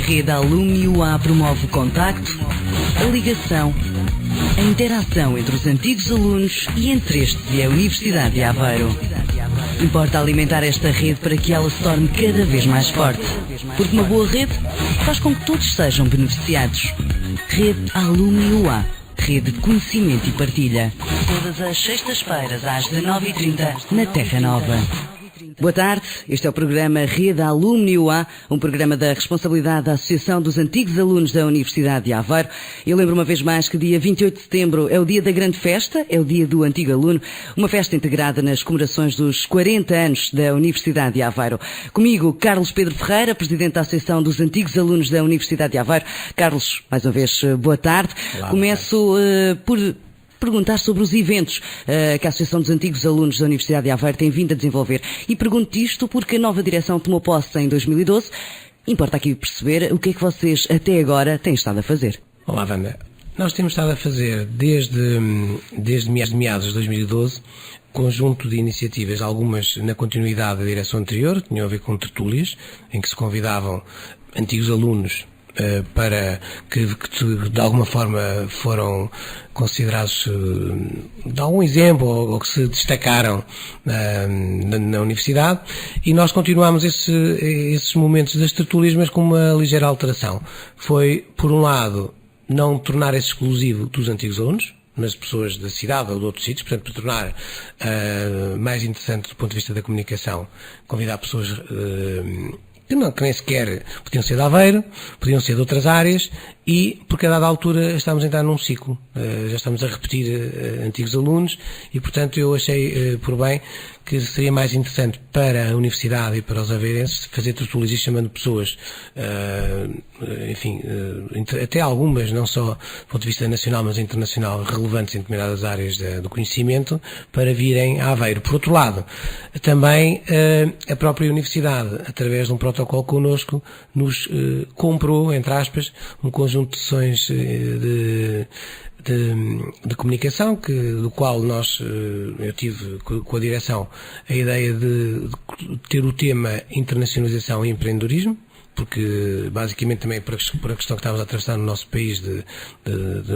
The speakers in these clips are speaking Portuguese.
rede Alume UA promove o contacto, a ligação, a interação entre os antigos alunos e entre estes e a Universidade de Aveiro. Importa alimentar esta rede para que ela se torne cada vez mais forte, porque uma boa rede faz com que todos sejam beneficiados. Rede Alume UA, rede de conhecimento e partilha. Todas as sextas-feiras às 19h30 na Terra Nova. Boa tarde, este é o programa Rede Alume UA, um programa da responsabilidade da Associação dos Antigos Alunos da Universidade de Aveiro. Eu lembro uma vez mais que dia 28 de setembro é o dia da grande festa, é o dia do antigo aluno, uma festa integrada nas comemorações dos 40 anos da Universidade de Aveiro. Comigo, Carlos Pedro Ferreira, Presidente da Associação dos Antigos Alunos da Universidade de Aveiro. Carlos, mais uma vez, boa tarde. Olá, Começo por perguntar sobre os eventos que a Associação dos Antigos Alunos da Universidade de Aveiro tem vindo a desenvolver. E pergunto isto porque a nova direção tomou posse em 2012. Importa aqui perceber o que é que vocês até agora têm estado a fazer. Olá, Wanda. Nós temos estado a fazer desde meados de 2012 conjunto de iniciativas, algumas na continuidade da direção anterior, que tinham a ver com tertúlias, em que se convidavam antigos alunos para que de alguma forma foram considerados de algum exemplo ou que se destacaram na universidade, e nós continuamos esses momentos das tertúlias, mas com uma ligeira alteração. Foi, por um lado, não tornar esse exclusivo dos antigos alunos, mas pessoas da cidade ou de outros sítios, portanto, para tornar mais interessante do ponto de vista da comunicação, convidar pessoas que nem sequer podiam ser de Aveiro, podiam ser de outras áreas, e porque a dada altura estamos a entrar num ciclo, já estamos a repetir antigos alunos, e portanto eu achei por bem que seria mais interessante para a Universidade e para os aveirenses fazer tertúlias e chamando pessoas, até algumas, não só do ponto de vista nacional, mas internacional, relevantes em determinadas áreas do conhecimento, para virem a Aveiro. Por outro lado, também a própria Universidade, através de um protocolo connosco, nos comprou, entre aspas, um conjunto de sessões de comunicação, do qual eu tive com a direção a ideia de ter o tema internacionalização e empreendedorismo, porque basicamente também por a questão que estávamos a atravessar no nosso país de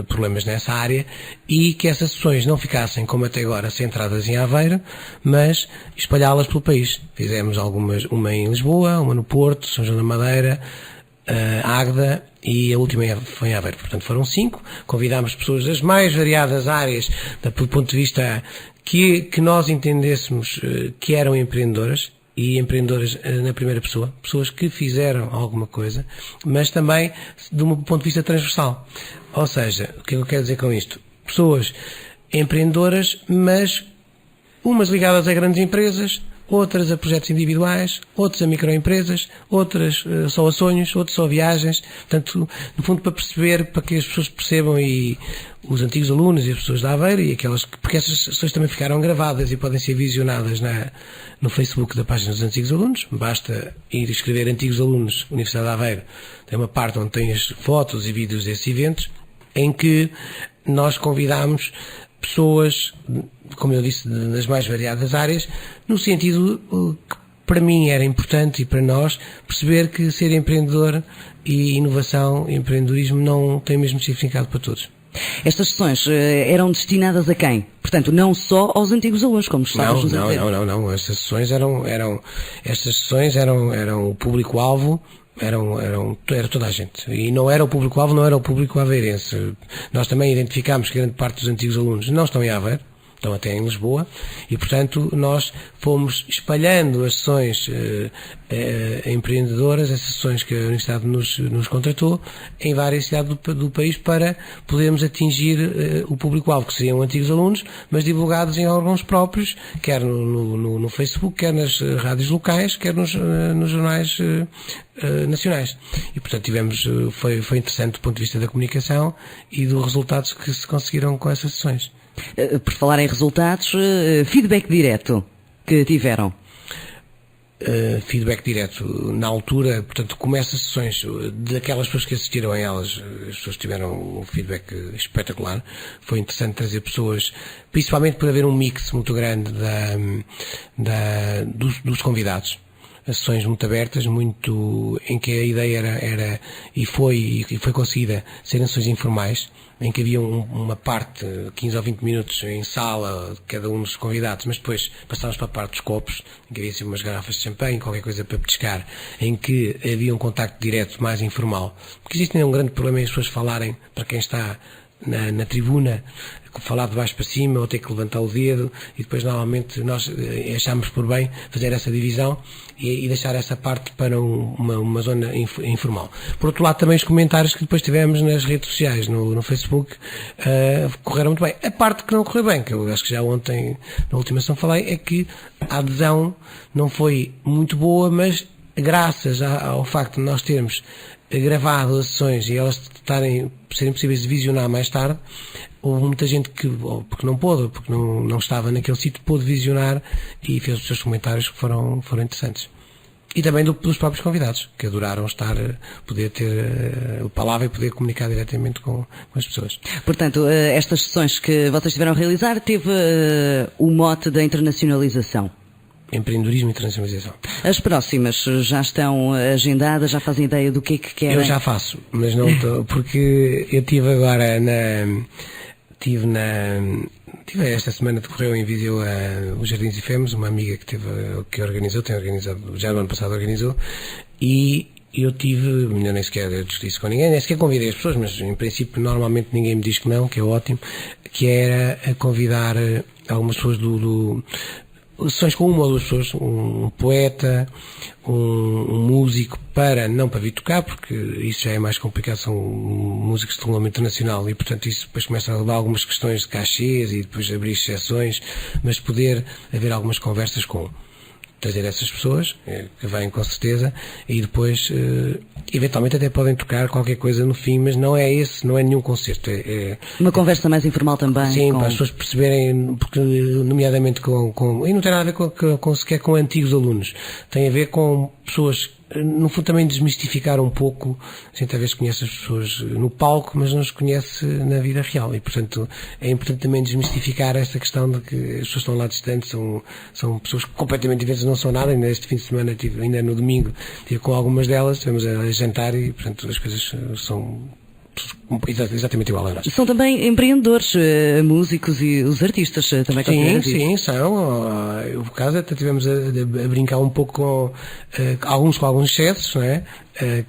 problemas nessa área, e que essas sessões não ficassem como até agora centradas em Aveiro, mas espalhá-las pelo país. Fizemos uma em Lisboa, uma no Porto, São João da Madeira, Águeda, e a última foi em Aveiro. Portanto, foram 5. Convidámos pessoas das mais variadas áreas, do ponto de vista que nós entendêssemos que eram empreendedoras, e empreendedoras na primeira pessoa, pessoas que fizeram alguma coisa, mas também de um ponto de vista transversal. Ou seja, o que eu quero dizer com isto? Pessoas empreendedoras, mas umas ligadas a grandes empresas, outras a projetos individuais, outras a microempresas, outras só a sonhos, outras só a viagens. Portanto, no fundo, para que as pessoas percebam, e os antigos alunos e as pessoas da Aveiro, e porque essas sessões também ficaram gravadas e podem ser visionadas no Facebook da página dos antigos alunos. Basta ir escrever Antigos Alunos Universidade de Aveiro. Tem uma parte onde tem as fotos e vídeos desses eventos, em que nós convidamos pessoas, como eu disse, das mais variadas áreas, no sentido que para mim era importante, e para nós, perceber que ser empreendedor e inovação e empreendedorismo não tem o mesmo significado para todos. Estas sessões eram destinadas a quem? Portanto, não só aos antigos alunos, como estávamos a dizer. Não. Estas sessões eram o público-alvo. Era toda a gente. E não era o público-alvo, não era o público aveirense. Nós também identificámos que grande parte dos antigos alunos não estão em Aveiro, estão até em Lisboa, e portanto nós fomos espalhando as sessões empreendedoras, as sessões que a Universidade nos contratou, em várias cidades do país, para podermos atingir o público-alvo, que seriam antigos alunos, mas divulgados em órgãos próprios, quer no Facebook, quer nas rádios locais, quer nos jornais nacionais. E portanto foi interessante do ponto de vista da comunicação e dos resultados que se conseguiram com essas sessões. Por falar em resultados, feedback direto que tiveram? Feedback direto na altura, portanto, como essas sessões, daquelas pessoas que assistiram a elas, as pessoas tiveram um feedback espetacular. Foi interessante trazer pessoas, principalmente por haver um mix muito grande dos convidados. sessões muito abertas, em que a ideia era e foi conseguida serem sessões informais, em que havia uma parte, 15 ou 20 minutos em sala, cada um dos convidados, mas depois passávamos para a parte dos copos, em que havia assim umas garrafas de champanhe, qualquer coisa para petiscar, em que havia um contacto direto mais informal. Porque existe um grande problema em as pessoas falarem para quem está na tribuna, falar de baixo para cima ou ter que levantar o dedo, e depois normalmente nós achamos por bem fazer essa divisão e deixar essa parte para uma zona informal. Por outro lado, também os comentários que depois tivemos nas redes sociais, no Facebook, correram muito bem. A parte que não correu bem, que eu acho que já ontem na última sessão falei, é que a adesão não foi muito boa, mas graças ao facto de nós termos gravado as sessões e elas serem possíveis de visionar mais tarde, houve muita gente que, ou porque não pôde, ou porque não estava naquele sítio, pôde visionar e fez os seus comentários que foram interessantes. E também dos próprios convidados, que adoraram poder ter a palavra e poder comunicar diretamente com as pessoas. Portanto, estas sessões que vocês tiveram a realizar teve o mote da internacionalização. Empreendedorismo e internacionalização. As próximas já estão agendadas, já fazem ideia do que é que querem? Eu já faço, mas não estou, porque eu tive agora tive esta semana, decorreu em Viseu os Jardins e Femos, uma amiga que organizou, tem organizado, já no ano passado organizou, e eu ainda nem sequer discuti isso com ninguém, nem sequer convidei as pessoas, mas em princípio normalmente ninguém me diz que não, que é ótimo, que era a convidar algumas pessoas sessões com uma ou duas pessoas, um poeta, um músico, não para vir tocar, porque isso já é mais complicado, são músicos de renome internacional e, portanto, isso depois começa a levar algumas questões de cachês e depois abrir exceções, mas poder haver algumas conversas trazer essas pessoas, que vêm com certeza, e depois, eventualmente até podem tocar qualquer coisa no fim, mas não é nenhum concerto. Uma conversa mais informal também. Sim, para as pessoas perceberem, porque, nomeadamente e não tem nada a ver sequer com antigos alunos, tem a ver com pessoas, no fundo também desmistificar um pouco. A gente às vezes conhece as pessoas no palco, mas não as conhece na vida real, e portanto é importante também desmistificar esta questão de que as pessoas estão lá distantes, são pessoas completamente diferentes, não são nada. Ainda este fim de semana, ainda no domingo, estive com algumas delas, estivemos a jantar e portanto as coisas são exatamente igual a nós. São também empreendedores, músicos e os artistas também. Sim, são. No caso até tivemos a brincar um pouco com alguns excessos, não é?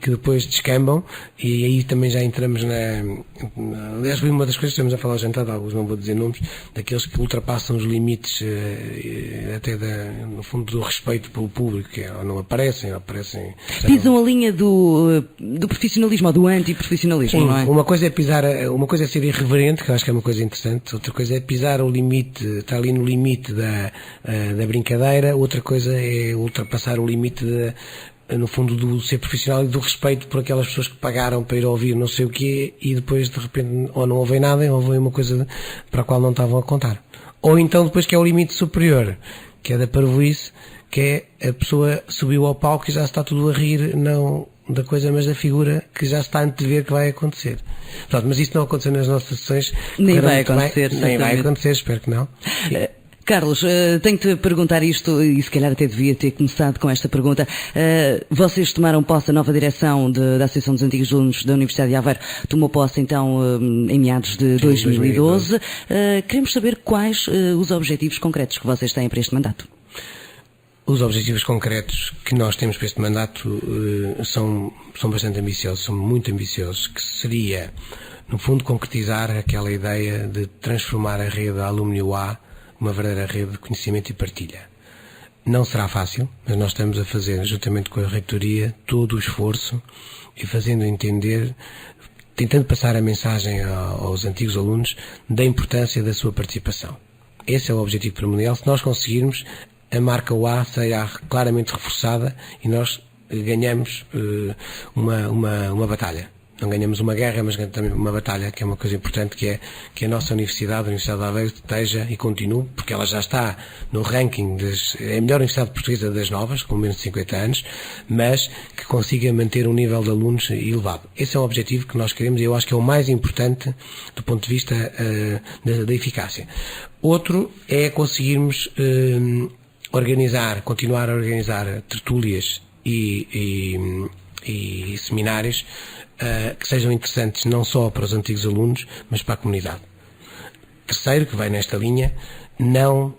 Que depois descambam, e aí também já entramos aliás, uma das coisas que estamos a falar ao jantar, de alguns, não vou dizer nomes, daqueles que ultrapassam os limites até no fundo do respeito pelo público, que ou não aparecem. Pisam a linha do profissionalismo ou do antiprofissionalismo, não é? Uma coisa é ser irreverente, que eu acho que é uma coisa interessante, outra coisa é pisar o limite, estar ali no limite da brincadeira, outra coisa é ultrapassar o limite no fundo do ser profissional e do respeito por aquelas pessoas que pagaram para ir ouvir não sei o quê e depois de repente ou não ouvem nada ou ouvem uma coisa para a qual não estavam a contar. Ou então depois que é o limite superior, que é da parvoíce, que é a pessoa subiu ao palco e já está tudo a rir, não da coisa, mas da figura que já está a antever que vai acontecer. Pronto, mas isso não aconteceu nas nossas sessões. Nem vai acontecer, espero que não. Carlos, tenho-te perguntar isto, e se calhar até devia ter começado com esta pergunta. Vocês tomaram posse, a nova direção da Associação dos Antigos Alunos da Universidade de Aveiro tomou posse então em meados de 2012. Queremos saber quais os objetivos concretos que vocês têm para este mandato. Os objetivos concretos que nós temos para este mandato são bastante ambiciosos, são muito ambiciosos, que seria, no fundo, concretizar aquela ideia de transformar a rede Alumni UA uma verdadeira rede de conhecimento e partilha. Não será fácil, mas nós estamos a fazer, juntamente com a reitoria, todo o esforço e fazendo entender, tentando passar a mensagem aos antigos alunos da importância da sua participação. Esse é o objetivo primordial. Se nós conseguirmos, a marca UA será claramente reforçada e nós ganhamos uma batalha. Não ganhamos uma guerra, mas ganhamos também uma batalha, que é uma coisa importante, que é que a nossa Universidade, a Universidade de Aveiro, esteja e continue, porque ela já está no ranking é a melhor Universidade Portuguesa das novas, com menos de 50 anos, mas que consiga manter um nível de alunos elevado. Esse é um objetivo que nós queremos e eu acho que é o mais importante do ponto de vista da eficácia. Outro é conseguirmos continuar a organizar tertúlias e seminários que sejam interessantes não só para os antigos alunos, mas para a comunidade. Terceiro, que vai nesta linha, não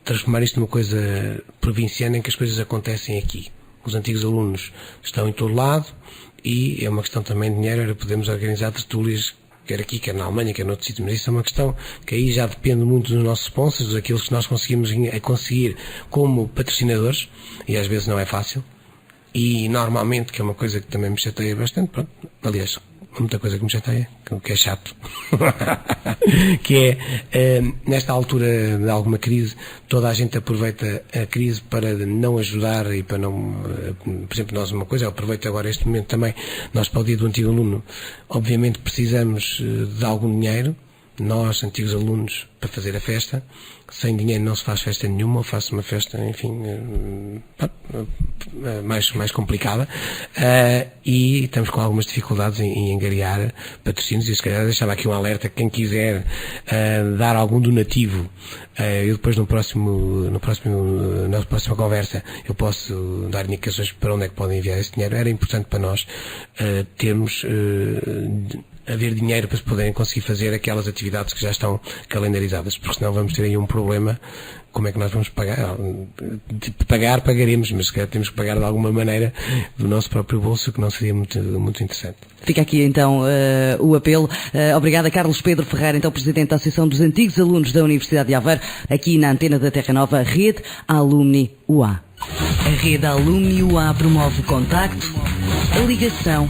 transformar isto numa coisa provinciana em que as coisas acontecem aqui. Os antigos alunos estão em todo lado e é uma questão também de dinheiro, podemos organizar tertúlias, quer aqui, quer na Alemanha, quer noutro sítio, mas isso é uma questão que aí já depende muito dos nossos sponsors, daqueles que nós conseguimos conseguir como patrocinadores, e às vezes não é fácil, e normalmente, que é uma coisa que também me chateia bastante, pronto, aliás, muita coisa que me chateia, que é chato, que é, nesta altura de alguma crise, toda a gente aproveita a crise para não ajudar e para não, por exemplo, nós uma coisa, eu aproveito agora este momento também, nós para o dia do antigo aluno, obviamente precisamos de algum dinheiro, nós, antigos alunos, para fazer a festa. Sem dinheiro não se faz festa nenhuma, ou faço uma festa, enfim, mais complicada, e estamos com algumas dificuldades em angariar patrocínios, e se calhar deixava aqui um alerta, quem quiser dar algum donativo, eu depois na próxima conversa eu posso dar indicações para onde é que podem enviar esse dinheiro. Era importante para nós termos haver dinheiro para se poderem conseguir fazer aquelas atividades que já estão calendarizadas, porque senão vamos ter aí um problema. Como é que nós vamos pagar? Pagaremos, mas se calhar temos que pagar de alguma maneira do nosso próprio bolso, que não seria muito interessante. Fica aqui então o apelo. Obrigada, Carlos Pedro Ferreira, então Presidente da Associação dos Antigos Alunos da Universidade de Aveiro, aqui na antena da Terra Nova, Rede Alumni UA. A Rede Alumni UA promove o contacto, a ligação,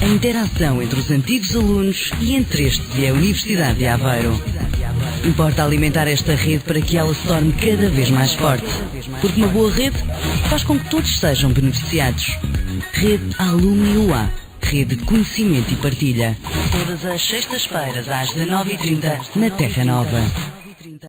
a interação entre os antigos alunos e entre este e a Universidade de Aveiro. Importa alimentar esta rede para que ela se torne cada vez mais forte, porque uma boa rede faz com que todos sejam beneficiados. Rede Alumni UA, rede de conhecimento e partilha. Todas as sextas-feiras às 19h30 na Terra Nova.